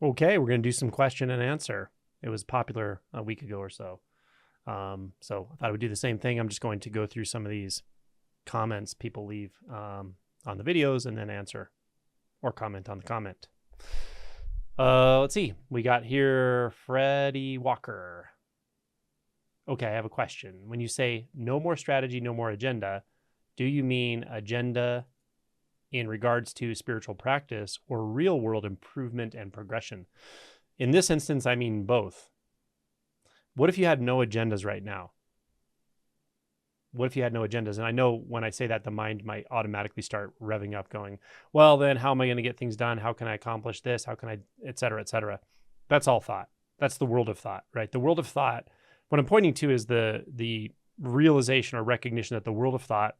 Okay, we're going to do some question and answer. It was popular a week ago or so. So I thought I would do the same thing. I'm just going to go through some of these comments people leave on the videos and then answer or comment on the comment. Let's see. We got here Freddie Walker. Okay, I have a question. When you say no more strategy, no more agenda, do you mean agenda in regards to spiritual practice or real world improvement and progression? In this instance, I mean both. What if you had no agendas right now? What if you had no agendas? And I know when I say that, the mind might automatically start revving up going, well, then how am I going to get things done? How can I accomplish this? How can I, et cetera, et cetera. That's all thought. That's the world of thought, right? The world of thought, what I'm pointing to is the realization or recognition that the world of thought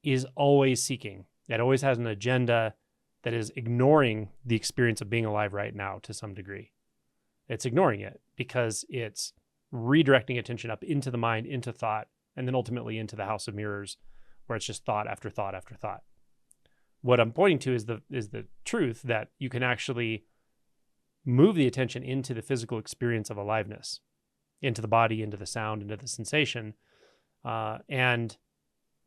is always seeking. It always has an agenda that is ignoring the experience of being alive right now to some degree. It's ignoring it because it's redirecting attention up into the mind, into thought, and then ultimately into the house of mirrors where it's just thought after thought after thought. What I'm pointing to is the truth that you can actually move the attention into the physical experience of aliveness, into the body, into the sound, into the sensation. And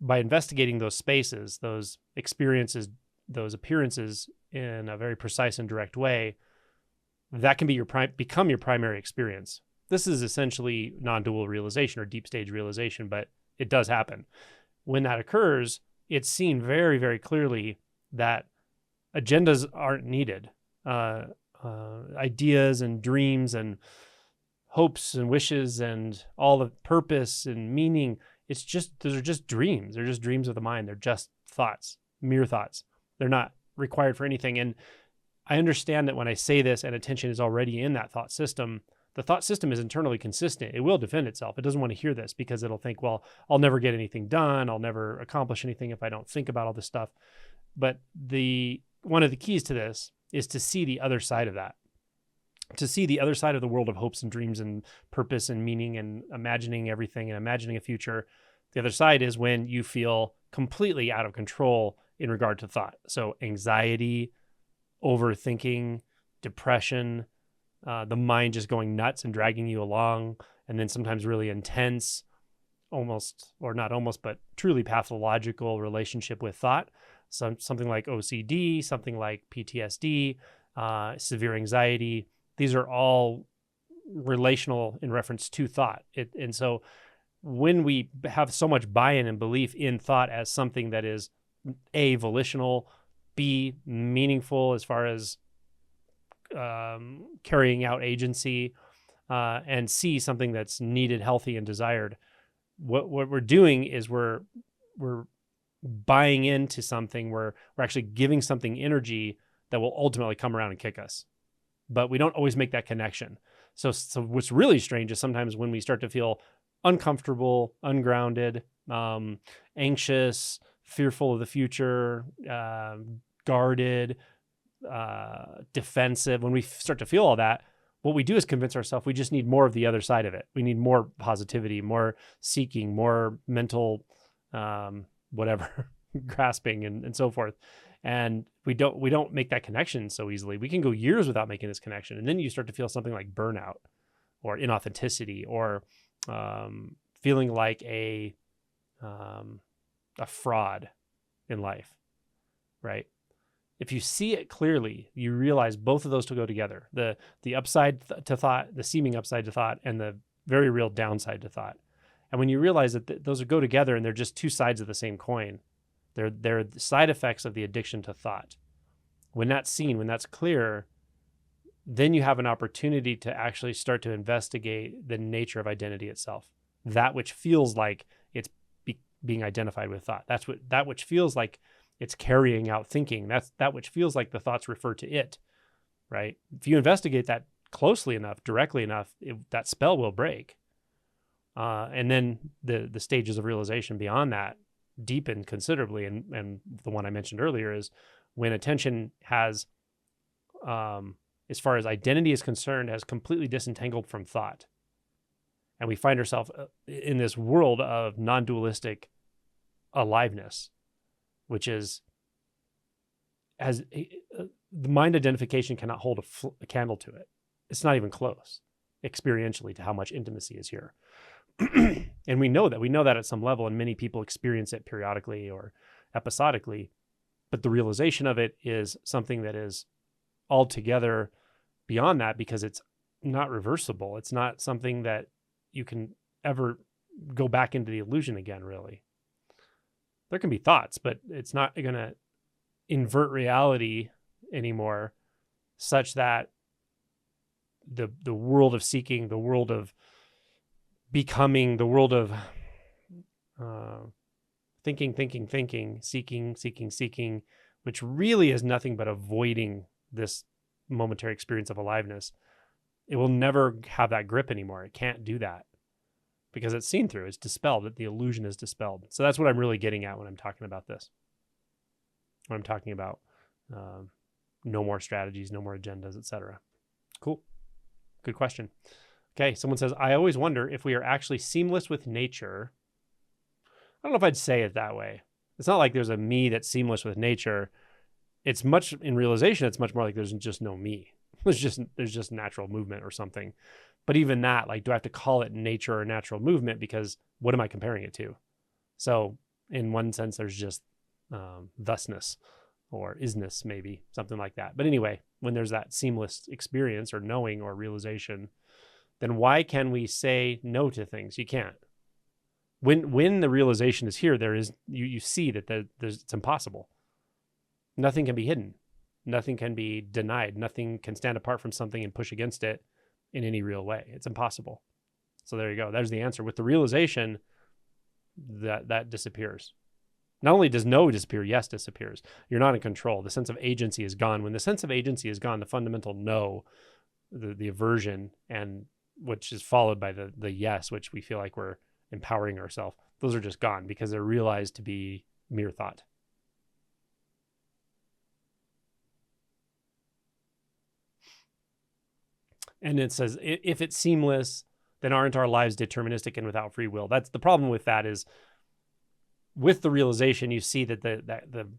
by investigating those spaces, those experiences, those appearances in a very precise and direct way, that can be become your primary experience. This is essentially non-dual realization or deep stage realization, but it does happen. When that occurs, it's seen very, very clearly that agendas aren't needed. Ideas and dreams and hopes and wishes and all the purpose and meaning, those are just dreams. They're just dreams of the mind. They're just thoughts, mere thoughts. They're not required for anything. And I understand that when I say this and attention is already in that thought system, the thought system is internally consistent. It will defend itself. It doesn't want to hear this because it'll think, well, I'll never get anything done. I'll never accomplish anything if I don't think about all this stuff. But one of the keys to this is to see the other side of that, to see the other side of the world of hopes and dreams and purpose and meaning and imagining everything and imagining a future. The other side is when you feel completely out of control in regard to thought. So anxiety, overthinking, depression, the mind just going nuts and dragging you along, and then sometimes really intense, almost, or not almost, but truly pathological relationship with thought. Something like OCD, something like PTSD, severe anxiety. These are all relational in reference to thought. And so when we have so much buy-in and belief in thought as something that is A, volitional, B, meaningful as far as carrying out agency, and C, something that's needed, healthy, and desired, what we're doing is we're buying into something, we're actually giving something energy that will ultimately come around and kick us. But we don't always make that connection. So what's really strange is sometimes when we start to feel uncomfortable, ungrounded, anxious, fearful of the future, guarded, defensive, when we start to feel all that, what we do is convince ourselves we just need more of the other side of it. We need more positivity, more seeking, more mental, whatever, grasping and so forth. And we don't make that connection so easily. We can go years without making this connection. And then you start to feel something like burnout or inauthenticity or feeling like a fraud in life, right? If you see it clearly, you realize both of those to go together. The upside to thought, the seeming upside to thought, and the very real downside to thought. And when you realize that those go together and they're just two sides of the same coin, they're the side effects of the addiction to thought. When that's seen, when that's clear, then you have an opportunity to actually start to investigate the nature of identity itself. That which feels like it's being identified with thought. That which feels like it's carrying out thinking. That's that which feels like the thoughts refer to it, right? If you investigate that closely enough, directly enough, that spell will break. And then the stages of realization beyond that deepen considerably. And the one I mentioned earlier is when attention has, as far as identity is concerned, has completely disentangled from thought. And we find ourselves in this world of non-dualistic aliveness, which is the mind identification cannot hold a candle to it. It's not even close experientially to how much intimacy is here. And we know that at some level, and many people experience it periodically or episodically, but the realization of it is something that is altogether beyond that, because it's not reversible. It's not something that you can ever go back into the illusion again, really. There can be thoughts, but it's not going to invert reality anymore, such that the world of seeking, the world of becoming, the world of thinking, seeking, which really is nothing but avoiding this momentary experience of aliveness. It will never have that grip anymore. It can't do that because it's seen through, it's dispelled, that the illusion is dispelled. So that's what I'm really getting at when I'm talking about this. When I'm talking about no more strategies, no more agendas, etc. Cool. Good question. Okay, someone says, I always wonder if we are actually seamless with nature. I don't know if I'd say it that way. It's not like there's a me that's seamless with nature. It's much, in realization, it's much more like there's just no me. There's just natural movement or something. But even that, like, do I have to call it nature or natural movement? Because what am I comparing it to? So in one sense, there's just thusness or isness, maybe, something like that. But anyway, when there's that seamless experience or knowing or realization, then why can we say no to things? You can't. When the realization is here, there is, you see that it's impossible. Nothing can be hidden. Nothing can be denied. Nothing can stand apart from something and push against it in any real way. It's impossible. So there you go. There's the answer. With the realization, that disappears. Not only does no disappear, yes disappears. You're not in control. The sense of agency is gone. When the sense of agency is gone, the fundamental no, the aversion, and which is followed by the yes, which we feel like we're empowering ourselves, those are just gone because they're realized to be mere thought. And it says, if it's seamless, then aren't our lives deterministic and without free will? That's the problem with that, is with the realization, you see that the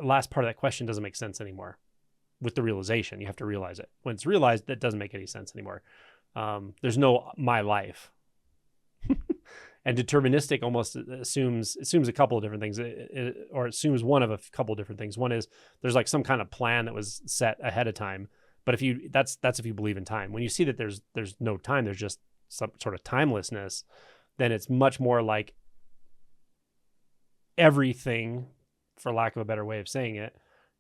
last part of that question doesn't make sense anymore. With the realization, you have to realize it. When it's realized, that doesn't make any sense anymore. There's no my life. And deterministic almost assumes a couple of different things, or assumes one of a couple of different things. One is there's like some kind of plan that was set ahead of time. But that's if you believe in time. When you see that there's no time, there's just some sort of timelessness, then it's much more like everything, for lack of a better way of saying it,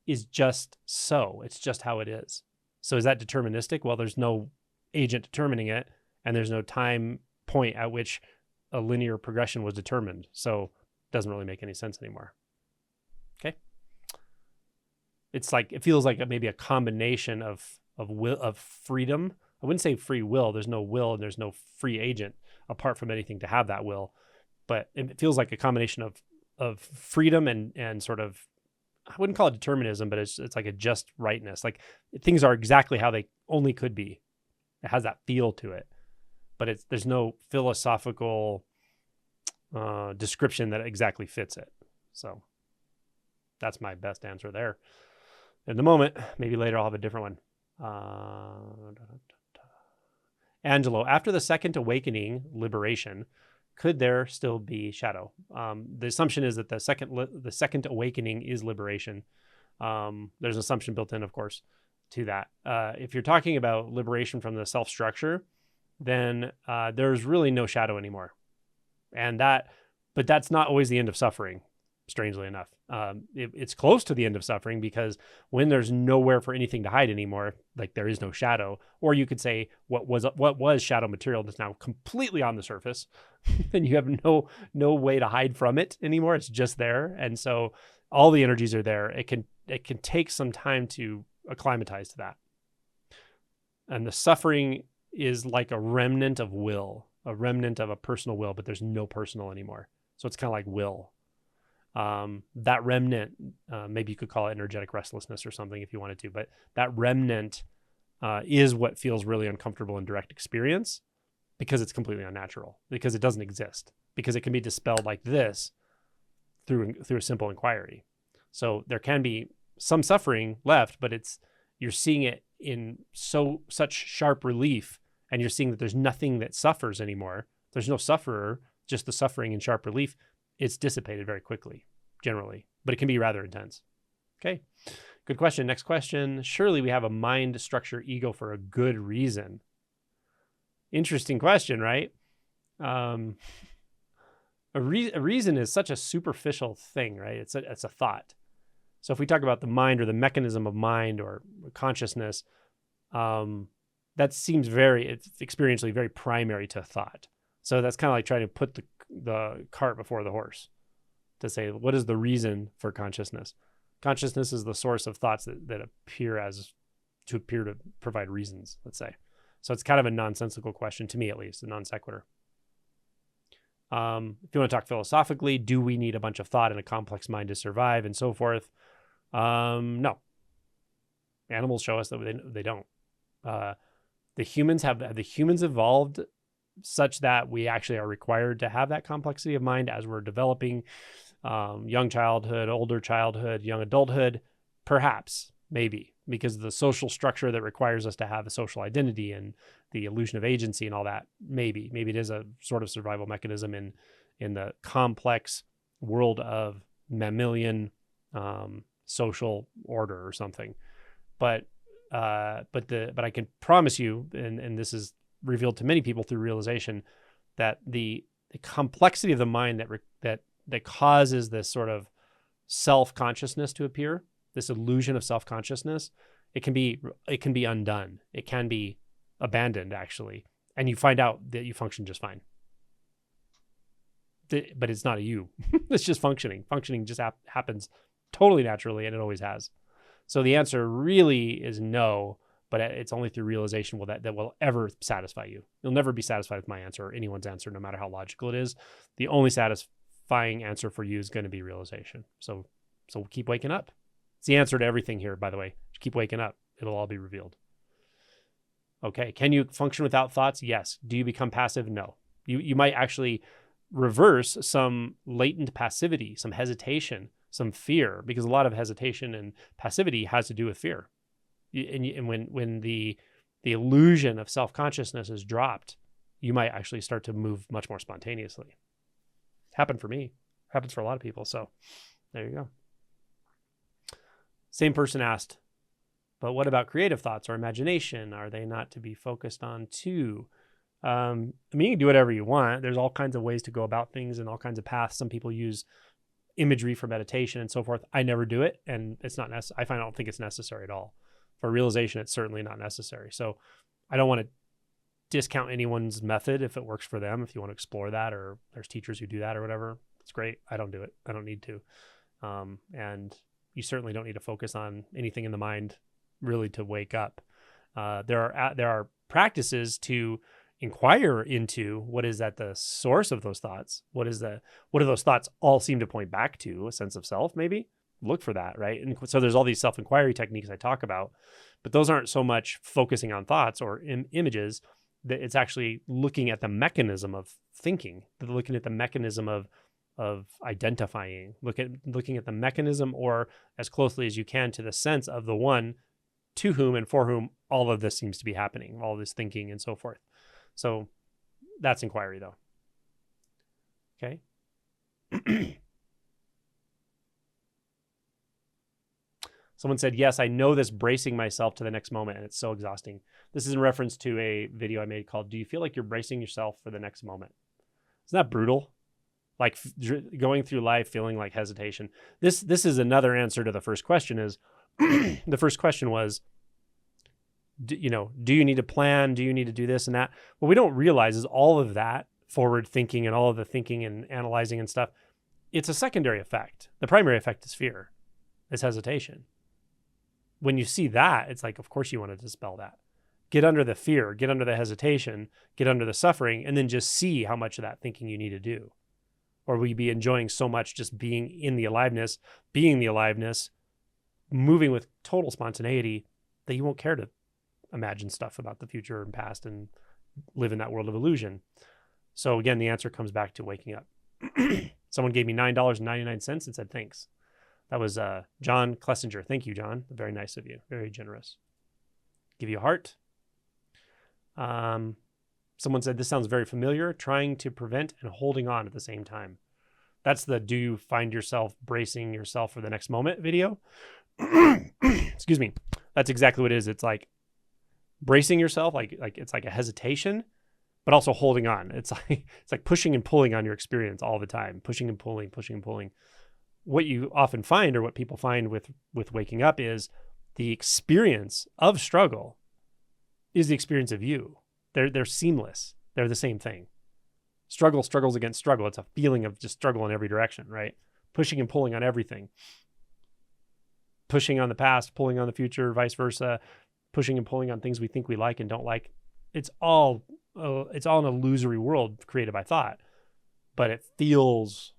is just so. It's just how it is. So is that deterministic? Well, there's no agent determining it, and there's no time point at which a linear progression was determined. So it doesn't really make any sense anymore. Okay. It's like, it feels like maybe a combination of freedom. I wouldn't say free will. There's no will and there's no free agent apart from anything to have that will. But it feels like a combination of freedom and sort of, I wouldn't call it determinism, but it's like a just rightness. Like things are exactly how they only could be. It has that feel to it, but there's no philosophical description that exactly fits it. So that's my best answer there. In the moment, maybe later I'll have a different one. Angelo, after the second awakening, liberation, could there still be shadow? The assumption is that the second awakening is liberation. There's an assumption built in, of course, to that. If you're talking about liberation from the self-structure, then there's really no shadow anymore. But that's not always the end of suffering. Strangely enough, it's close to the end of suffering, because when there's nowhere for anything to hide anymore, like there is no shadow, or you could say what was shadow material that's now completely on the surface, and you have no way to hide from it anymore. It's just there, and so all the energies are there. It can take some time to acclimatize to that, and the suffering is like a remnant of will, a remnant of a personal will, but there's no personal anymore. So it's kind of like will. That remnant, maybe you could call it energetic restlessness or something if you wanted to, but that remnant is what feels really uncomfortable in direct experience, because it's completely unnatural, because it doesn't exist, because it can be dispelled like this through a simple inquiry. So there can be some suffering left, but you're seeing it in such sharp relief, and you're seeing that there's nothing that suffers anymore. There's no sufferer, just the suffering in sharp relief. It's dissipated very quickly, generally, but it can be rather intense. Okay, good question. Next question. Surely we have a mind structure ego for a good reason. Interesting question, right? A reason is such a superficial thing, right? It's a thought. So if we talk about the mind or the mechanism of mind or consciousness, that seems it's experientially very primary to thought. So that's kind of like trying to put the cart before the horse, to say, what is the reason for consciousness? Consciousness is the source of thoughts that appear to provide reasons, let's say. So it's kind of a nonsensical question, to me at least, a non sequitur. If you want to talk philosophically, do we need a bunch of thought and a complex mind to survive and so forth? No. Animals show us that they don't. The humans evolved such that we actually are required to have that complexity of mind as we're developing young childhood, older childhood, young adulthood, perhaps, maybe, because of the social structure that requires us to have a social identity and the illusion of agency and all that. Maybe it is a sort of survival mechanism in the complex world of mammalian social order or something. But I can promise you, and this is revealed to many people through realization, that the complexity of the mind that causes this sort of self-consciousness to appear, this illusion of self-consciousness, it can be undone. It can be abandoned, actually, and you find out that you function just fine. But it's not a you. It's just functioning. Functioning just happens totally naturally, and it always has. So the answer really is no, but it's only through realization that will ever satisfy you. You'll never be satisfied with my answer or anyone's answer, no matter how logical it is. The only satisfying answer for you is going to be realization. So keep waking up. It's the answer to everything here, by the way. Just keep waking up. It'll all be revealed. Okay. Can you function without thoughts? Yes. Do you become passive? No. You might actually reverse some latent passivity, some hesitation, some fear, because a lot of hesitation and passivity has to do with fear. And when the illusion of self-consciousness is dropped, you might actually start to move much more spontaneously. Happened for me. Happens for a lot of people. So there you go. Same person asked, but what about creative thoughts or imagination? Are they not to be focused on too? I mean, you can do whatever you want. There's all kinds of ways to go about things and all kinds of paths. Some people use imagery for meditation and so forth. I never do it, and it's not necessary. I don't think it's necessary at all. For realization, it's certainly not necessary. So I don't want to discount anyone's method if it works for them. If you want to explore that, or there's teachers who do that or whatever, it's great. I don't do it. I don't need to. And you certainly don't need to focus on anything in the mind really to wake up. There are practices to inquire into what is at the source of those thoughts. What do those thoughts all seem to point back to? A sense of self, maybe? Look for that, right? And so there's all these self-inquiry techniques I talk about, but those aren't so much focusing on thoughts or images. That it's actually looking at the mechanism of thinking, looking at the mechanism of identifying, looking at the mechanism, or as closely as you can to the sense of the one to whom and for whom all of this seems to be happening, all this thinking and so forth. So that's inquiry, though. Okay. Someone said, yes, I know this bracing myself to the next moment, and it's so exhausting. This is in reference to a video I made called, do you feel like you're bracing yourself for the next moment? Isn't that brutal? Like going through life feeling like hesitation. This is another answer to the first question is, the first question was, do you need to plan? Do you need to do this and that? What we don't realize is all of that forward thinking and all of the thinking and analyzing and stuff, it's a secondary effect. The primary effect is fear, is hesitation. When you see that, it's like, of course you want to dispel that. Get under the fear, get under the hesitation, get under the suffering, and then just see how much of that thinking you need to do. Or will you be enjoying so much just being in the aliveness, moving with total spontaneity, that you won't care to imagine stuff about the future and past and live in that world of illusion. So again, the answer comes back to waking up. Someone gave me $9.99 and said, thanks. That was John Klessinger. Thank you, John. Very nice of you. Very generous. Give you a heart. Someone said, this sounds very familiar. Trying to prevent and holding on at the same time. That's the do you find yourself bracing yourself for the next moment video? Excuse me. That's exactly what it is. It's like bracing yourself, like it's like a hesitation, but also holding on. It's like pushing and pulling on your experience all the time. Pushing and pulling, pushing and pulling. What you often find, or what people find with waking up, is the experience of struggle is the experience of you. They're seamless. They're the same thing. Struggles against struggle. It's a feeling of just struggle in every direction, right? Pushing and pulling on everything. Pushing on the past, pulling on the future, vice versa. Pushing and pulling on things we think we like and don't like. It's all an illusory world created by thought, but it feels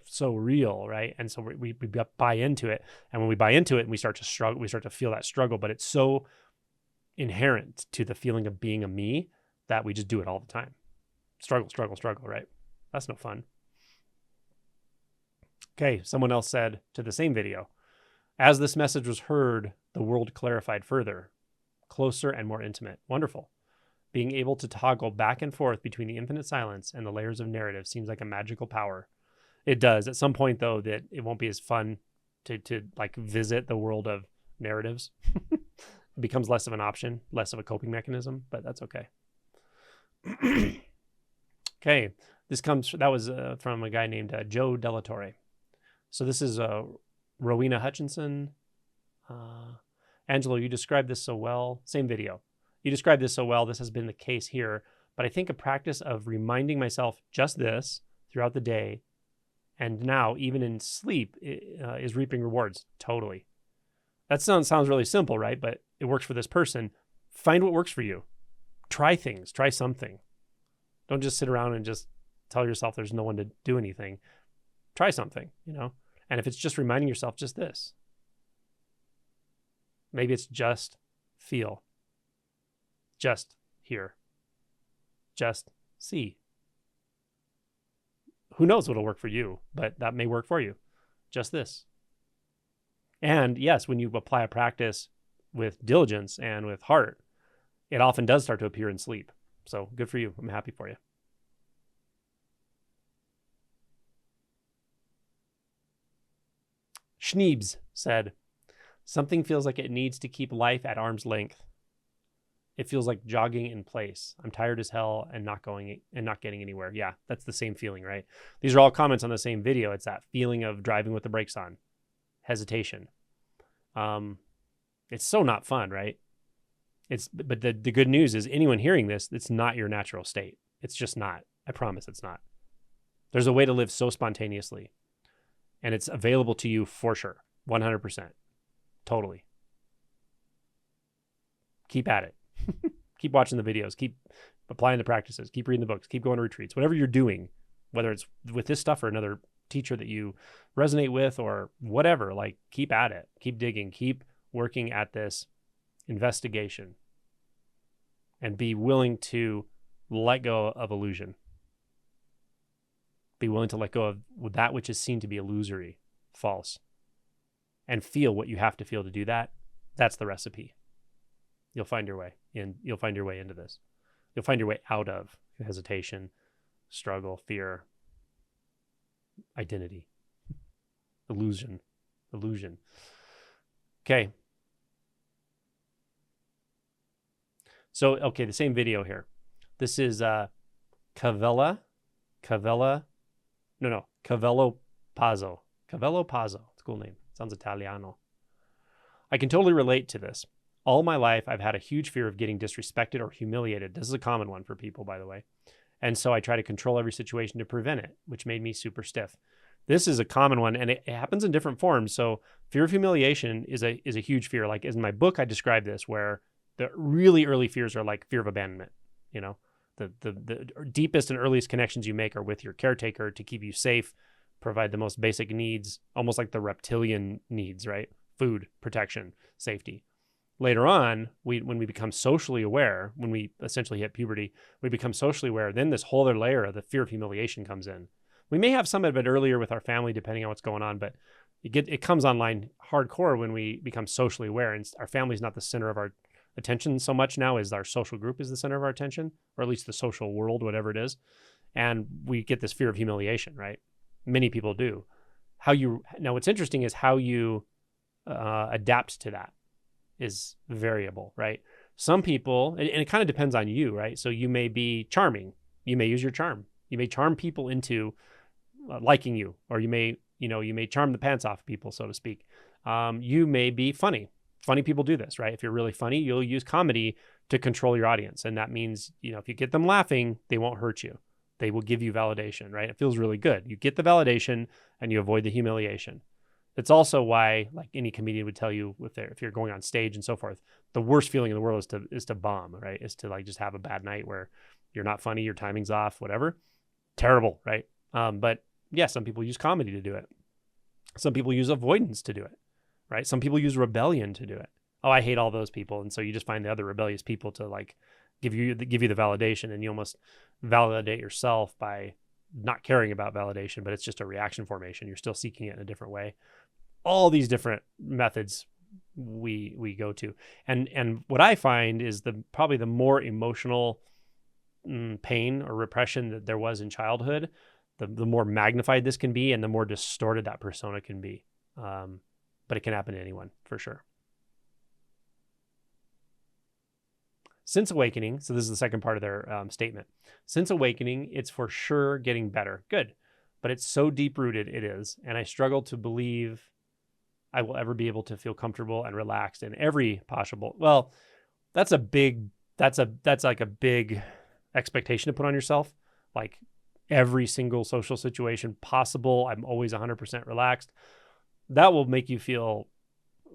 so real, right? And so we buy into it, and when we buy into it and we start to struggle, we start to feel that struggle, but it's so inherent to the feeling of being a me that we just do it all the time. Struggle, right? That's no fun. Okay, someone else said to the same video, as this message was heard, the world clarified further, closer and more intimate. Wonderful. Being able to toggle back and forth between the infinite silence and the layers of narrative seems like a magical power. It does. At some point, though, that it won't be as fun to like visit the world of narratives. It becomes less of an option, less of a coping mechanism, but that's okay. Okay, that was from a guy named Joe Delatore. So this is Rowena Hutchinson. Angelo, you described this so well. Same video. You described this so well. This has been the case here. But I think a practice of reminding myself just this throughout the day, and now even in sleep, is reaping rewards. Totally. That sounds really simple, right? But it works for this person. Find what works for you. Try things. Try something. Don't just sit around and just tell yourself there's no one to do anything. Try something, And if it's just reminding yourself just this, maybe it's just feel, just hear, just see. Who knows what'll work for you, but that may work for you. Just this. And yes, when you apply a practice with diligence and with heart, it often does start to appear in sleep. So good for you. I'm happy for you. Schneebs said, something feels like it needs to keep life at arm's length. It feels like jogging in place. I'm tired as hell and not getting anywhere. Yeah, that's the same feeling, right? These are all comments on the same video. It's that feeling of driving with the brakes on, hesitation. It's so not fun, right? But the good news is anyone hearing this, it's not your natural state. It's just not. I promise it's not. There's a way to live so spontaneously, and it's available to you for sure. 100%. Totally. Keep at it. Keep watching the videos. Keep applying the practices. Keep reading the books. Keep going to retreats. Whatever you're doing, whether it's with this stuff or another teacher that you resonate with or whatever, like keep at it. Keep digging. Keep working at this investigation, and be willing to let go of illusion. Be willing to let go of that which is seen to be illusory, false, and feel what you have to feel to do that. That's the recipe. You'll find your way in. You'll find your way into this. You'll find your way out of hesitation, struggle, fear, identity, illusion. Okay. So, okay, the same video here. This is Cavello Pazzo. Cavello Pazzo. It's a cool name. Sounds Italiano. I can totally relate to this. All my life, I've had a huge fear of getting disrespected or humiliated. This is a common one for people, by the way. And so I try to control every situation to prevent it, which made me super stiff. This is a common one, and it happens in different forms. So fear of humiliation is a huge fear. Like in my book, I describe this where the really early fears are like fear of abandonment. The deepest and earliest connections you make are with your caretaker to keep you safe, provide the most basic needs, almost like the reptilian needs, right? Food, protection, safety. Later on, when we become socially aware, when we essentially hit puberty, we become socially aware, then this whole other layer of the fear of humiliation comes in. We may have some of it earlier with our family, depending on what's going on, but It comes online hardcore when we become socially aware, and our family is not the center of our attention so much now as our social group is the center of our attention, or at least the social world, whatever it is. And we get this fear of humiliation, right? Many people do. Now what's interesting is how you adapt to that is variable, right? Some people, and it kind of depends on you, right? So you may be charming. You may use your charm. You may charm people into liking you, or you may charm the pants off people, so to speak. You may be funny. Funny people do this, right? If you're really funny, you'll use comedy to control your audience. And that means, if you get them laughing, they won't hurt you. They will give you validation, right? It feels really good. You get the validation and you avoid the humiliation. It's also why, like any comedian would tell you, if you're going on stage and so forth, the worst feeling in the world is to bomb, right? Is to like just have a bad night where you're not funny, your timing's off, whatever. Terrible, right? But yeah, some people use comedy to do it. Some people use avoidance to do it, right? Some people use rebellion to do it. Oh, I hate all those people. And so you just find the other rebellious people to like give you the validation, and you almost validate yourself by not caring about validation, but it's just a reaction formation. You're still seeking it in a different way. All these different methods we go to. And what I find is probably the more emotional pain or repression that there was in childhood, the more magnified this can be, and the more distorted that persona can be. But it can happen to anyone, for sure. Since awakening, so this is the second part of their statement. Since awakening, it's for sure getting better. Good. But it's so deep-rooted, it is. And I struggle to believe I will ever be able to feel comfortable and relaxed in every possible. Well, that's like a big expectation to put on yourself. Like every single social situation possible, I'm always 100% relaxed. That will make you feel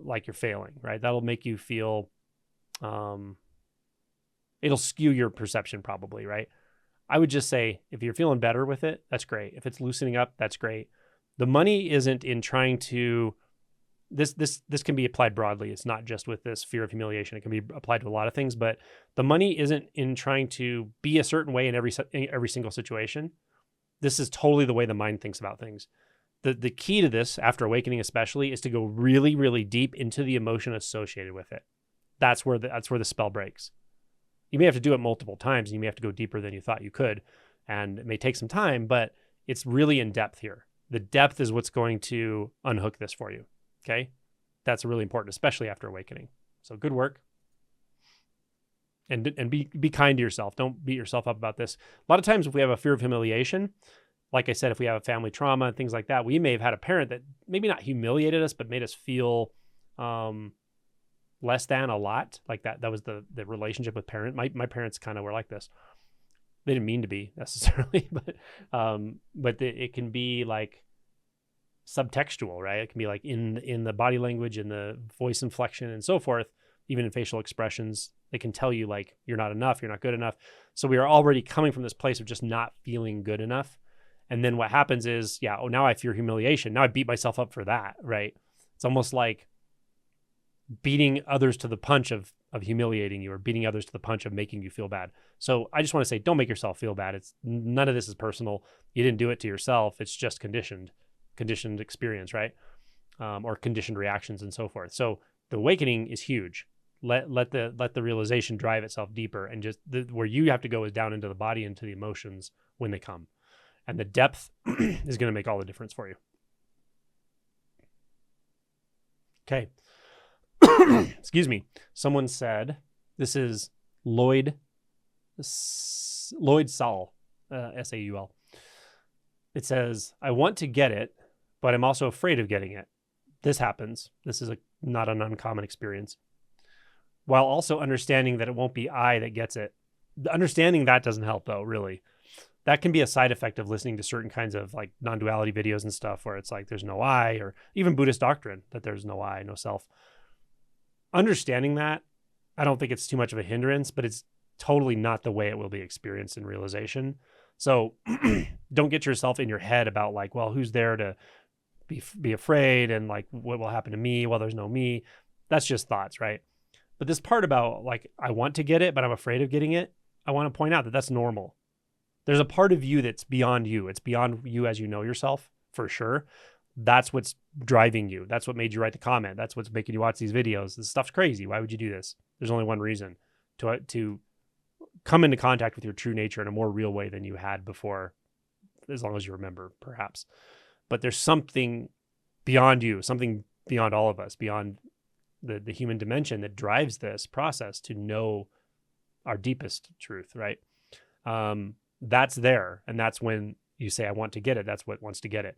like you're failing, right? That'll make you feel, it'll skew your perception probably, right? I would just say, if you're feeling better with it, that's great. If it's loosening up, that's great. The money isn't in trying to, this can be applied broadly. It's not just with this fear of humiliation. It can be applied to a lot of things, but the money isn't in trying to be a certain way in every single situation. This is totally the way the mind thinks about things. The key to this, after awakening especially, is to go really, really deep into the emotion associated with it. That's where the spell breaks. You may have to do it multiple times, and you may have to go deeper than you thought you could, and it may take some time, but it's really in depth here. The depth is what's going to unhook this for you. Okay? That's really important, especially after awakening. So good work. And be kind to yourself. Don't beat yourself up about this. A lot of times if we have a fear of humiliation, like I said, if we have a family trauma and things like that, we may have had a parent that maybe not humiliated us, but made us feel less than a lot. Like that was the relationship with parent. My parents kind of were like this. They didn't mean to be necessarily, but it can be like subtextual, right? It can be like in the body language and the voice inflection and so forth, even in facial expressions. They can tell you like, you're not enough, you're not good enough. So we are already coming from this place of just not feeling good enough. And then what happens is, now I fear humiliation. Now I beat myself up for that, right? It's almost like beating others to the punch of humiliating you, or beating others to the punch of making you feel bad. So I just want to say, don't make yourself feel bad. None of this is personal. You didn't do it to yourself. It's just conditioned experience, right? Or conditioned reactions and so forth. So the awakening is huge. Let the realization drive itself deeper, and just where you have to go is down into the body, into the emotions when they come. And the depth is going to make all the difference for you. Okay. Excuse me. Someone said, this is Lloyd Saul, S-A-U-L. It says, I want to get it, but I'm also afraid of getting it. This happens. This is not an uncommon experience. While also understanding that it won't be I that gets it. Understanding that doesn't help though, really. That can be a side effect of listening to certain kinds of like non-duality videos and stuff where it's like there's no I, or even Buddhist doctrine that there's no I, no self. Understanding that, I don't think it's too much of a hindrance, but it's totally not the way it will be experienced in realization. So don't get yourself in your head about like, well, who's there to be afraid, and like what will happen to me? Well, there's no me. That's just thoughts, right? But this part about like, I want to get it, but I'm afraid of getting it. I want to point out that that's normal. There's a part of you that's beyond you. It's beyond you as you know yourself, for sure. That's what's driving you. That's what made you write the comment. That's what's making you watch these videos. This stuff's crazy. Why would you do this? There's only one reason: to come into contact with your true nature in a more real way than you had before, as long as you remember, perhaps. But there's something beyond you, something beyond all of us, beyond the human dimension that drives this process to know our deepest truth, right? That's there. And that's when you say, I want to get it. That's what wants to get it.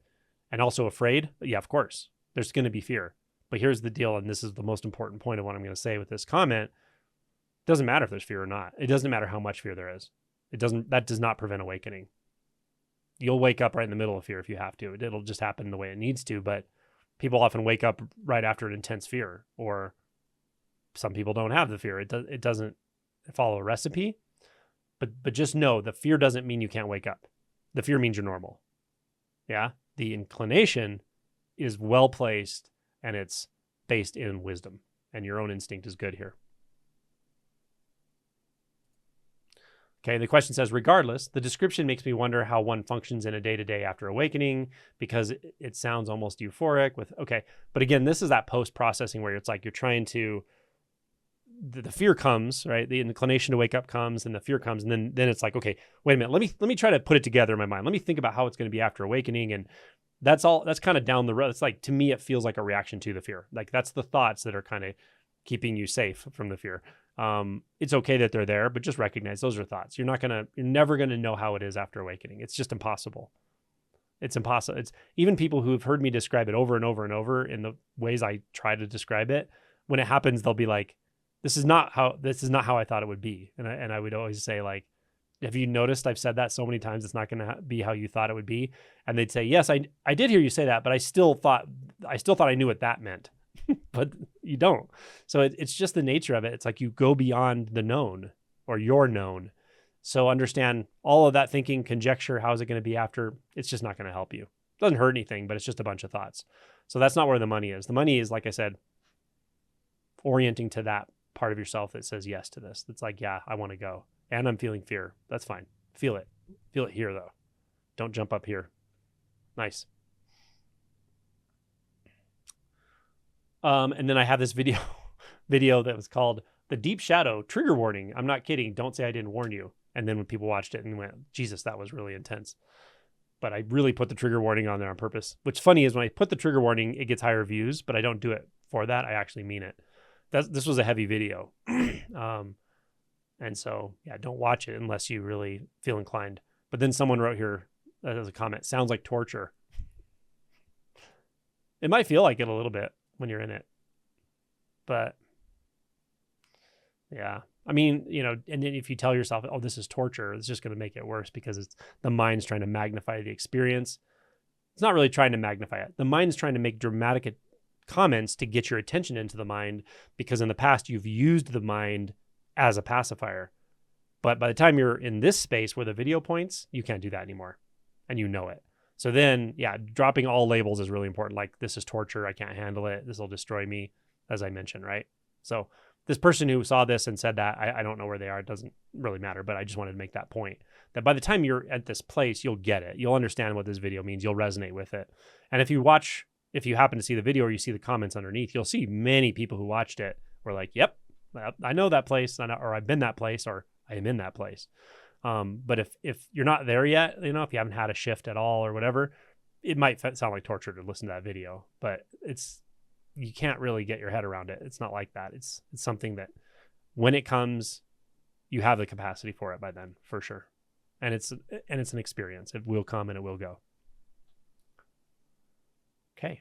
And also afraid. Yeah, of course, there's going to be fear. But here's the deal. And this is the most important point of what I'm going to say with this comment. It doesn't matter if there's fear or not. It doesn't matter how much fear there is. That does not prevent awakening. You'll wake up right in the middle of fear if you have to. It'll just happen the way it needs to. But people often wake up right after an intense fear, or some people don't have the fear. It doesn't follow a recipe. But just know the fear doesn't mean you can't wake up. The fear means you're normal. Yeah. The inclination is well placed, and it's based in wisdom, and your own instinct is good here. Okay, the question says, regardless, the description makes me wonder how one functions in a day-to-day after awakening, because it sounds almost euphoric with, okay. But again, this is that post-processing where it's like you're trying to, the fear comes, right? The inclination to wake up comes, and the fear comes. And then it's like, okay, wait a minute. Let me try to put it together in my mind. Let me think about how it's going to be after awakening. And that's kind of down the road. It's like, to me, it feels like a reaction to the fear. Like that's the thoughts that are kind of keeping you safe from the fear. It's okay that they're there, but just recognize those are thoughts. You're never going to know how it is after awakening. It's just impossible. It's impossible. It's even people who have heard me describe it over and over and over in the ways I try to describe it. When it happens, they'll be like, this is not how I thought it would be. And I would always say, like, have you noticed I've said that so many times, it's not going to be how you thought it would be? And they'd say, yes, I did hear you say that, but I still thought I knew what that meant. But you don't. So it's just the nature of it. It's like you go beyond the known, or your known. So understand all of that thinking, conjecture, how is it going to be after? It's just not going to help you. It doesn't hurt anything, but it's just a bunch of thoughts. So that's not where the money is. The money is, like I said, orienting to that part of yourself that says yes to this. That's like, yeah, I want to go. And I'm feeling fear. That's fine. Feel it. Feel it here, though. Don't jump up here. Nice. And then I have this video that was called The Deep Shadow Trigger Warning. I'm not kidding. Don't say I didn't warn you. And then when people watched it and went, Jesus, that was really intense. But I really put the trigger warning on there on purpose. What's funny is when I put the trigger warning, it gets higher views, but I don't do it for that. I actually mean it. This was a heavy video. And so, yeah, don't watch it unless you really feel inclined. But then someone wrote here as a comment, sounds like torture. It might feel like it a little bit when you're in it. But yeah, I mean, and then if you tell yourself, oh, this is torture, it's just going to make it worse because it's the mind's trying to magnify the experience. It's not really trying to magnify it. The mind's trying to make dramatic comments to get your attention into the mind, because in the past you've used the mind as a pacifier. But by the time you're in this space where the video points, you can't do that anymore, and you know it. So then, yeah, dropping all labels is really important. Like, this is torture. I can't handle it. This will destroy me, as I mentioned, right? So this person who saw this and said that, I don't know where they are. It doesn't really matter, but I just wanted to make that point, that by the time you're at this place, you'll get it. You'll understand what this video means. You'll resonate with it. And if you happen to see the video or you see the comments underneath, you'll see many people who watched it were like, yep, I know that place, or I've been that place, or I am in that place. But if you're not there yet, if you haven't had a shift at all or whatever, it might sound like torture to listen to that video, but you can't really get your head around it. It's not like that. It's something that when it comes, you have the capacity for it by then, for sure. And it's an experience. It will come and it will go. Okay.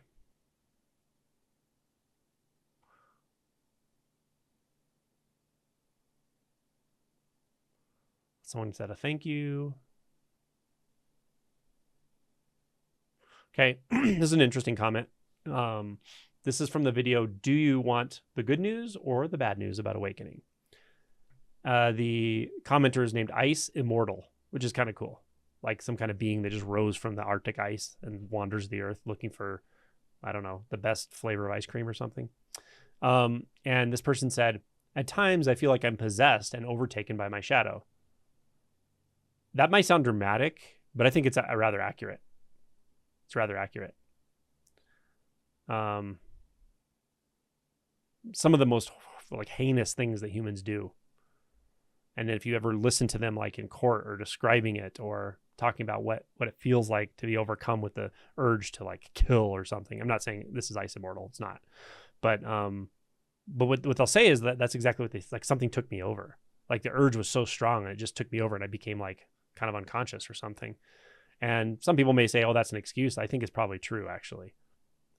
Someone said a thank you. Okay, this is an interesting comment. This is from the video, do you want the good news or the bad news about awakening? The commenter is named Ice Immortal, which is kind of cool. Like some kind of being that just rose from the Arctic ice and wanders the earth looking for, I don't know, the best flavor of ice cream or something. And this person said, at times I feel like I'm possessed and overtaken by my shadow. That might sound dramatic, but I think it's rather accurate. It's rather accurate. some of the most like heinous things that humans do. And if you ever listen to them like in court or describing it or talking about what it feels like to be overcome with the urge to like kill or something. I'm not saying this is Ice Immortal. It's not. But what they'll say is that that's exactly what like something took me over. Like the urge was so strong and it just took me over and I became like kind of unconscious or something. And some people may say, oh, that's an excuse. I think it's probably true, actually.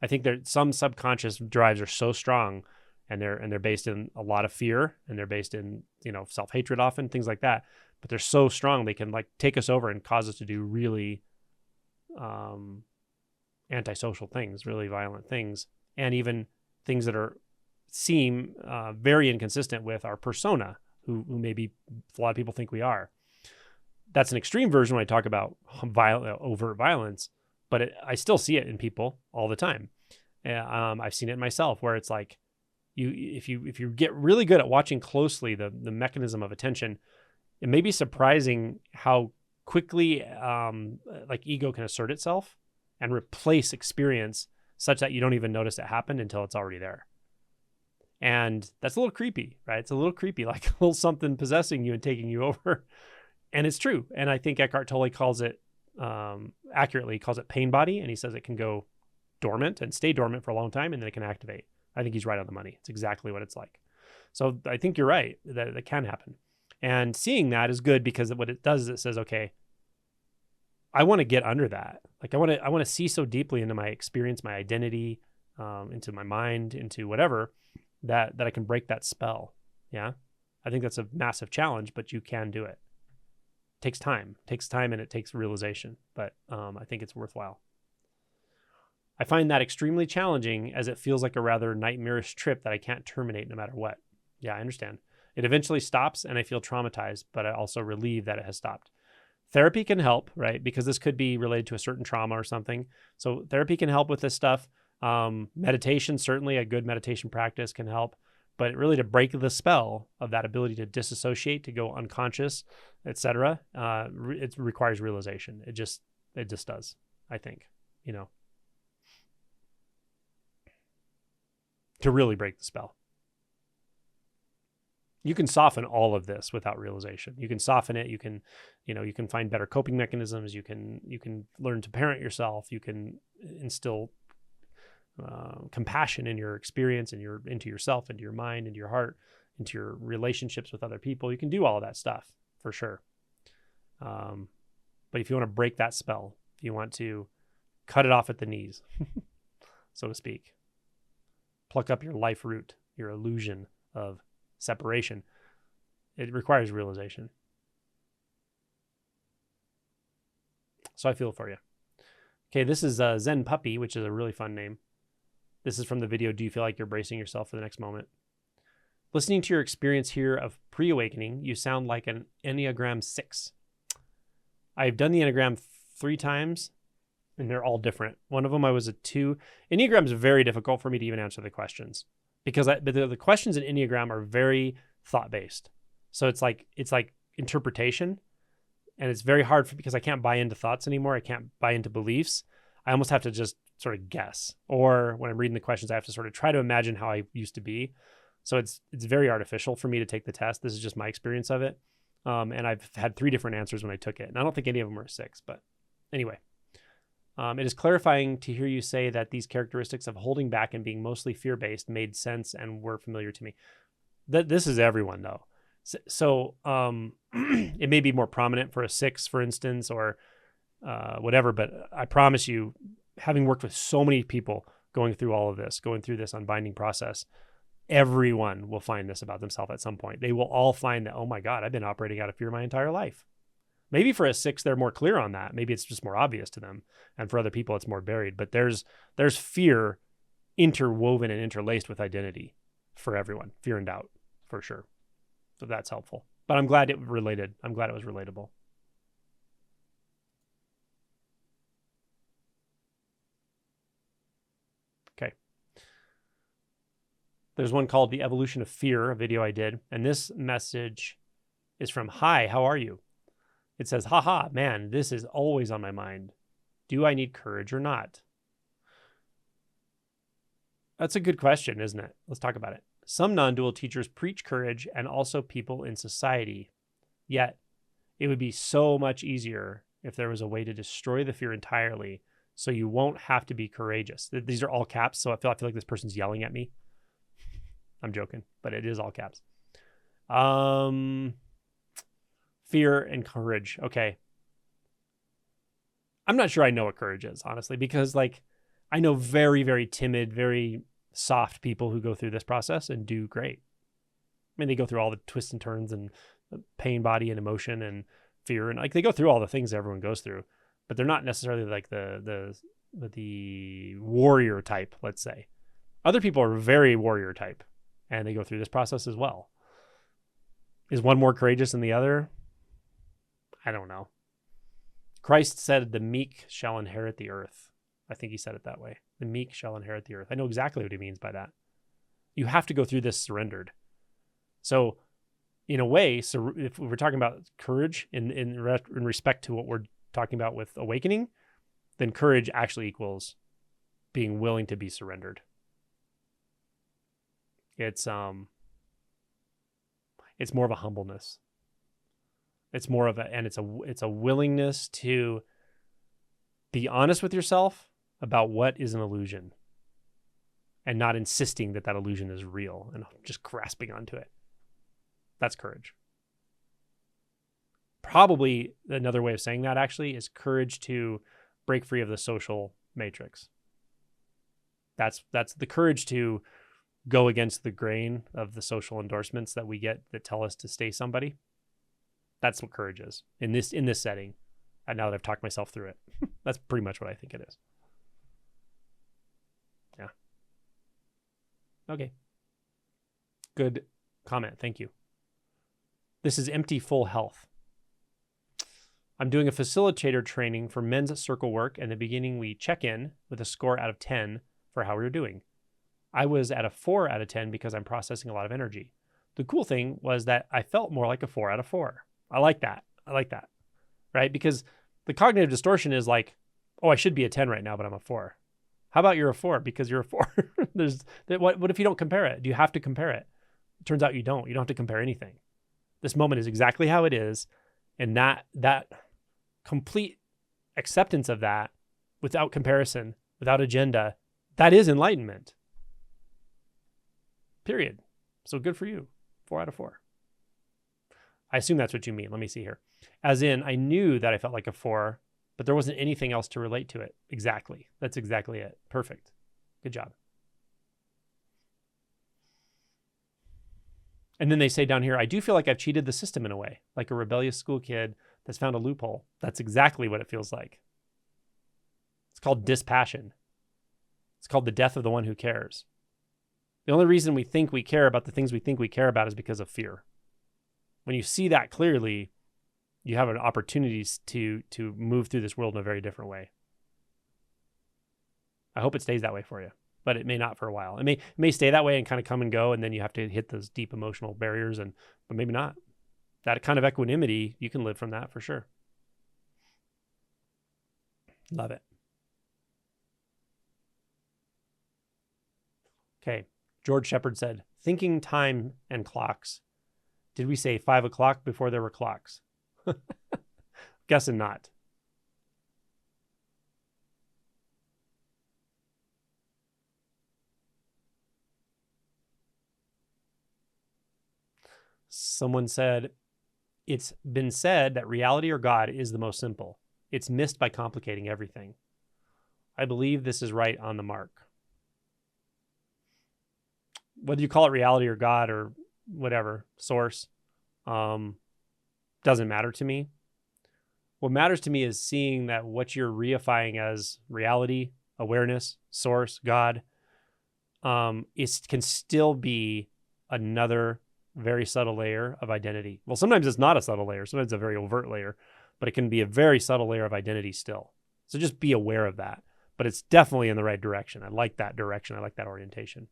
I think that some subconscious drives are so strong and they're based in a lot of fear and they're based in, self-hatred often, things like that. But they're so strong they can like take us over and cause us to do really antisocial things, really violent things, and even things that seem very inconsistent with our persona, who maybe a lot of people think we are. That's an extreme version when I talk about overt violence, but I still see it in people all the time. I've seen it myself where it's like, if you get really good at watching closely the mechanism of attention, it may be surprising how quickly like ego can assert itself and replace experience such that you don't even notice it happened until it's already there. And that's a little creepy, right? It's a little creepy, like a little something possessing you and taking you over. And it's true. And I think Eckhart Tolle calls it, accurately calls it pain body. And he says it can go dormant and stay dormant for a long time and then it can activate. I think he's right on the money. It's exactly what it's like. So I think you're right that it can happen. And seeing that is good because what it does is it says, okay, I want to get under that. Like I want to see so deeply into my experience, my identity, into my mind, into whatever, that I can break that spell. Yeah. I think that's a massive challenge, but you can do it. It takes time and it takes realization, but I think it's worthwhile. I find that extremely challenging as it feels like a rather nightmarish trip that I can't terminate no matter what. Yeah, I understand. It eventually stops and I feel traumatized, but I also relieve that it has stopped. Therapy can help, right? Because this could be related to a certain trauma or something. So therapy can help with this stuff. Meditation, certainly a good meditation practice can help, but really to break the spell of that ability to disassociate, to go unconscious, etc., it requires realization. It just does, I think, to really break the spell. You can soften all of this without realization. You can soften it. You can find better coping mechanisms. You can learn to parent yourself. You can instill compassion in your experience and into yourself, into your mind, into your heart, into your relationships with other people. You can do all of that stuff for sure. But if you want to break that spell, if you want to cut it off at the knees, so to speak, pluck up your life root, your illusion of separation, it requires realization. So I feel for you. Okay, this is Zen Puppy, which is a really fun name. This is from the video, Do You Feel Like You're Bracing Yourself for the Next Moment? Listening to your experience here of pre-awakening, you sound like an Enneagram 6. I've done the Enneagram 3 times, and they're all different. One of them I was a 2. Enneagram is very difficult for me to even answer the questions because the questions in Enneagram are very thought-based. So it's like interpretation, and it's very hard because I can't buy into thoughts anymore. I can't buy into beliefs. I almost have to just sort of guess. Or when I'm reading the questions, I have to sort of try to imagine how I used to be. So it's very artificial for me to take the test. This is just my experience of it. And I've had 3 different answers when I took it. And I don't think any of them were 6, but anyway. It is clarifying to hear you say that these characteristics of holding back and being mostly fear-based made sense and were familiar to me. This is everyone, though. So it may be more prominent for a 6, for instance, or whatever, but I promise you, having worked with so many people going through all of this, going through this unbinding process, everyone will find this about themselves at some point. They will all find that, oh my God, I've been operating out of fear my entire life. Maybe for a 6, they're more clear on that. Maybe it's just more obvious to them. And for other people, it's more buried. But there's fear interwoven and interlaced with identity for everyone. Fear and doubt, for sure. So that's helpful. But I'm glad it related. I'm glad it was relatable. Okay. There's one called The Evolution of Fear, a video I did. And this message is from, hi, how are you? It says, haha, man, this is always on my mind. Do I need courage or not? That's a good question, isn't it? Let's talk about it. Some non-dual teachers preach courage and also people in society. Yet, it would be so much easier if there was a way to destroy the fear entirely so you won't have to be courageous. These are all caps, so I feel like this person's yelling at me. I'm joking, but it is all caps. Fear and courage. Okay. I'm not sure I know what courage is, honestly, because like I know very, very timid, very soft people who go through this process and do great. I mean, they go through all the twists and turns and pain, body, and emotion and fear, and like they go through all the things everyone goes through, but they're not necessarily like the warrior type, let's say. Other people are very warrior type, and they go through this process as well. Is one more courageous than the other? I don't know. Christ said, the meek shall inherit the earth. I think he said it that way. The meek shall inherit the earth. I know exactly what he means by that. You have to go through this surrendered. So in a way, so if we're talking about courage in respect to what we're talking about with awakening, then courage actually equals being willing to be surrendered. It's more of a humbleness. It's more of it's a willingness to be honest with yourself about what is an illusion and not insisting that illusion is real and just grasping onto it. That's courage. Probably another way of saying that actually is courage to break free of the social matrix. That's the courage to go against the grain of the social endorsements that we get that tell us to stay somebody. That's what courage is in this setting. And now that I've talked myself through it, that's pretty much what I think it is. Yeah. Okay. Good comment. Thank you. This is Empty Full Health. I'm doing a facilitator training for men's circle work. And in the beginning, we check in with a score out of 10 for how we were doing. I was at a 4 out of 10 because I'm processing a lot of energy. The cool thing was that I felt more like a 4 out of 4. I like that. Right? Because the cognitive distortion is like, oh, I should be a 10 right now, but I'm a 4. How about you're a 4 because you're a 4? What if you don't compare it? Do you have to compare it? It turns out you don't. You don't have to compare anything. This moment is exactly how it is. And that complete acceptance of that without comparison, without agenda, that is enlightenment. Period. So good for you. 4 out of 4. I assume that's what you mean. Let me see here. As in, I knew that I felt like a 4, but there wasn't anything else to relate to it. Exactly. That's exactly it. Perfect. Good job. And then they say down here, I do feel like I've cheated the system in a way, like a rebellious school kid that's found a loophole. That's exactly what it feels like. It's called dispassion. It's called the death of the one who cares. The only reason we think we care about the things we think we care about is because of fear. When you see that clearly, you have an opportunity to move through this world in a very different way. I hope it stays that way for you, but it may not for a while. It may stay that way and kind of come and go, and then you have to hit those deep emotional barriers, but maybe not. That kind of equanimity, you can live from that for sure. Love it. Okay. George Shepard said, thinking time and clocks. Did we say 5 o'clock before there were clocks? Guessing not. Someone said, it's been said that reality or God is the most simple. It's missed by complicating everything. I believe this is right on the mark. Whether you call it reality or God or whatever, source, doesn't matter to me. What matters to me is seeing that what you're reifying as reality, awareness, source, God, can still be another very subtle layer of identity. Well, sometimes it's not a subtle layer. Sometimes it's a very overt layer, but it can be a very subtle layer of identity still. So just be aware of that. But it's definitely in the right direction. I like that direction. I like that orientation.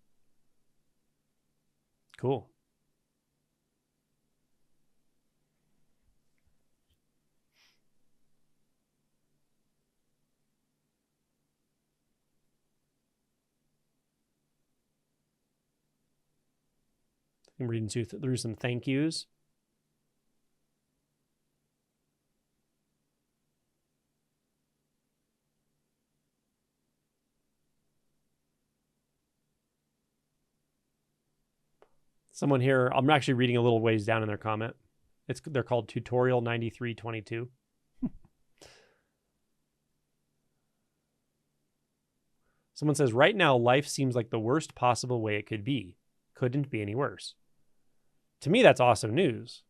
Cool. I'm reading through some thank yous. Someone here, I'm actually reading a little ways down in their comment. They're called Tutorial 9322. Someone says, right now, life seems like the worst possible way it could be. Couldn't be any worse. To me, that's awesome news,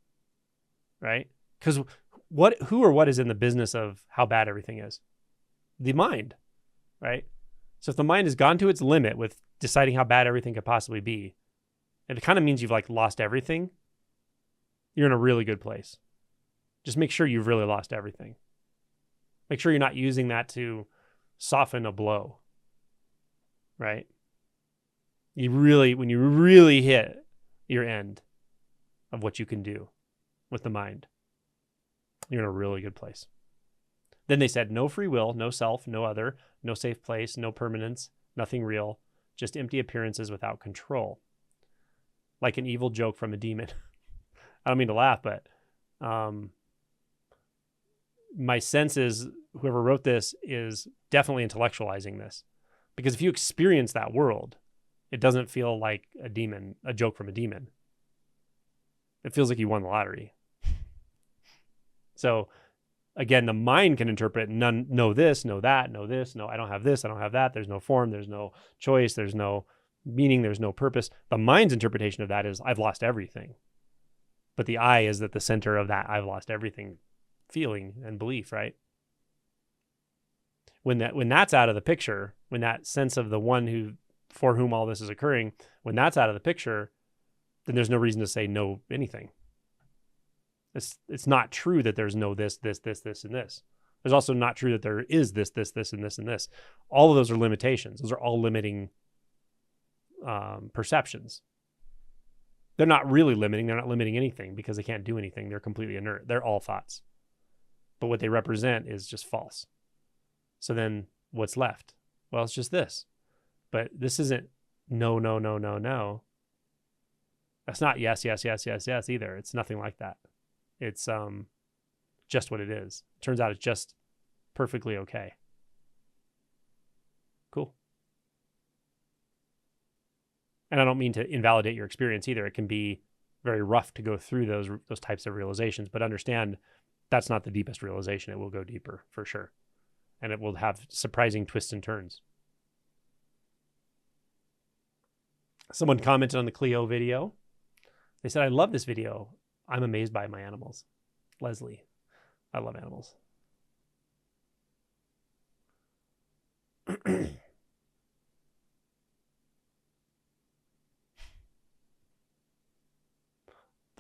right? Because who or what is in the business of how bad everything is? The mind, right? So if the mind has gone to its limit with deciding how bad everything could possibly be, and it kind of means you've like lost everything, you're in a really good place. Just make sure you've really lost everything. Make sure you're not using that to soften a blow, right? When you really hit your end of what you can do with the mind, you're in a really good place. Then they said, no free will, no self, no other, no safe place, no permanence, nothing real, just empty appearances without control. Like an evil joke from a demon. I don't mean to laugh, but my sense is whoever wrote this is definitely intellectualizing this. Because if you experience that world, it doesn't feel like a joke from a demon. It feels like you won the lottery. So again, the mind can interpret no this, no that, no this, no, I don't have this, I don't have that. There's no form, there's no choice, there's no meaning, there's no purpose. The mind's interpretation of that is I've lost everything. But the I is at the center of that I've lost everything feeling and belief, right? When that's out of the picture, when that sense of the one for whom all this is occurring, when that's out of the picture, then there's no reason to say no anything. It's not true that there's no this, and this. There's also not true that there is this, and this, and this. All of those are limitations. Those are all limiting perceptions. They're not really limiting. They're not limiting anything because they can't do anything. They're completely inert. They're all thoughts. But what they represent is just false. So then what's left? Well, it's just this. But this isn't no, no, no, no, no. That's not yes, yes, yes, yes, yes either. It's nothing like that. It's just what it is. Turns out it's just perfectly okay. Cool. And I don't mean to invalidate your experience either. It can be very rough to go through those types of realizations, but understand that's not the deepest realization. It will go deeper for sure. And it will have surprising twists and turns. Someone commented on the Clio video. They said, I love this video. I'm amazed by my animals. Leslie, I love animals.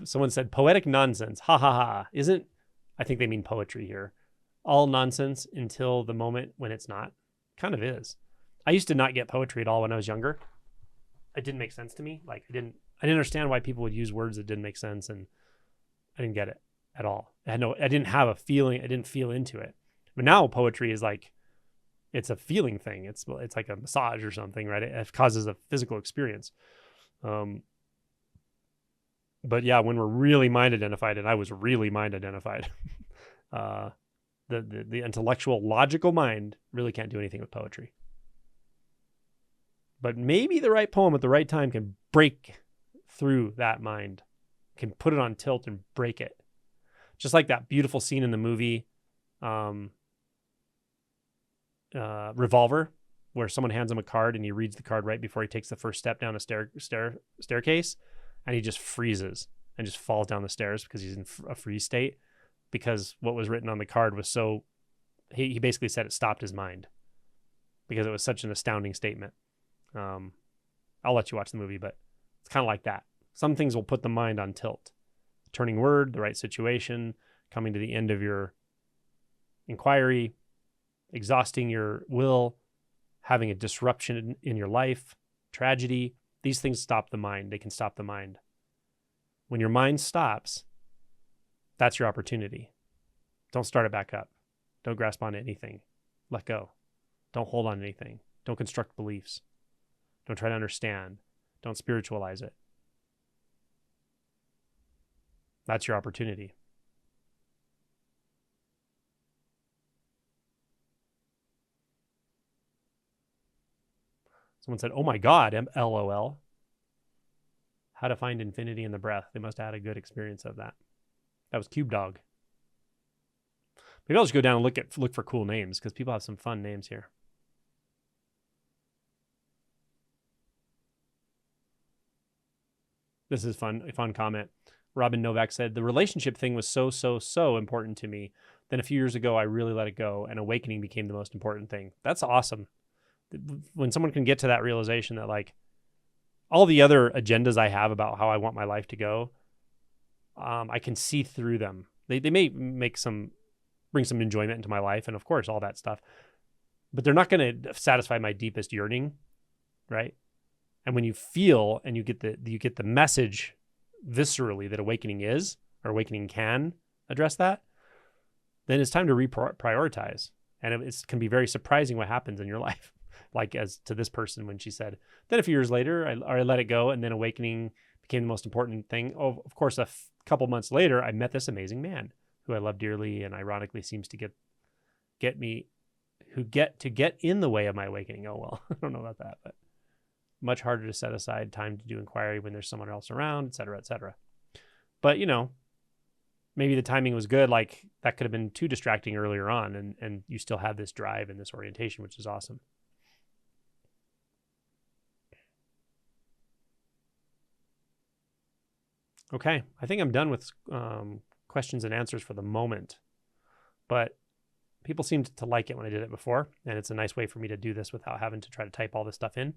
Someone said, poetic nonsense. Ha ha ha. I think they mean poetry here. All nonsense until the moment when it's not. Kind of is. I used to not get poetry at all when I was younger. It didn't make sense to me. Like I didn't understand why people would use words that didn't make sense, and I didn't get it at all. I didn't have a feeling. I didn't feel into it. But now poetry is like, it's a feeling thing. It's like a massage or something, right? It causes a physical experience. But yeah, when we're really mind identified, and I was really mind identified, the intellectual, logical mind really can't do anything with poetry. But maybe the right poem at the right time can break through that mind, can put it on tilt and break it. Just like that beautiful scene in the movie Revolver, where someone hands him a card and he reads the card right before he takes the first step down a staircase, and he just freezes and just falls down the stairs because he's in a freeze state, because what was written on the card was so, he basically said it stopped his mind because it was such an astounding statement. I'll let you watch the movie, but it's kind of like that. Some things will put the mind on tilt. Turning word, the right situation, coming to the end of your inquiry, exhausting your will, having a disruption in your life, tragedy. These things stop the mind. They can stop the mind. When your mind stops, that's your opportunity. Don't start it back up. Don't grasp onto anything. Let go. Don't hold on to anything. Don't construct beliefs. Don't try to understand. Don't spiritualize it. That's your opportunity. Someone said, oh my God, LOL. How to find infinity in the breath. They must have had a good experience of that. That was Cube Dog. Maybe I'll just go down and look for cool names, because people have some fun names here. This is a fun comment. Robin Novak said, the relationship thing was so important to me. Then a few years ago, I really let it go, and awakening became the most important thing. That's awesome. When someone can get to that realization that, like, all the other agendas I have about how I want my life to go, I can see through them. They may bring some enjoyment into my life, and of course, all that stuff, but they're not going to satisfy my deepest yearning, right? And when you feel and you get the message viscerally that awakening is, or awakening can address that, then it's time to reprioritize. And it can be very surprising what happens in your life. Like as to this person, when she said, then a few years later, I let it go, and then awakening became the most important thing. Oh, of course, couple months later, I met this amazing man who I love dearly, and ironically seems to get in the way of my awakening. Oh, well, I don't know about that, but much harder to set aside time to do inquiry when there's someone else around, et cetera, et cetera. But, maybe the timing was good. Like, that could have been too distracting earlier on, and you still have this drive and this orientation, which is awesome. Okay, I think I'm done with questions and answers for the moment, but people seemed to like it when I did it before, and it's a nice way for me to do this without having to try to type all this stuff in,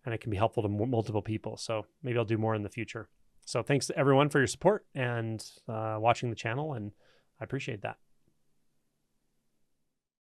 and it can be helpful to multiple people. So maybe I'll do more in the future. So thanks to everyone for your support and watching the channel, and I appreciate that.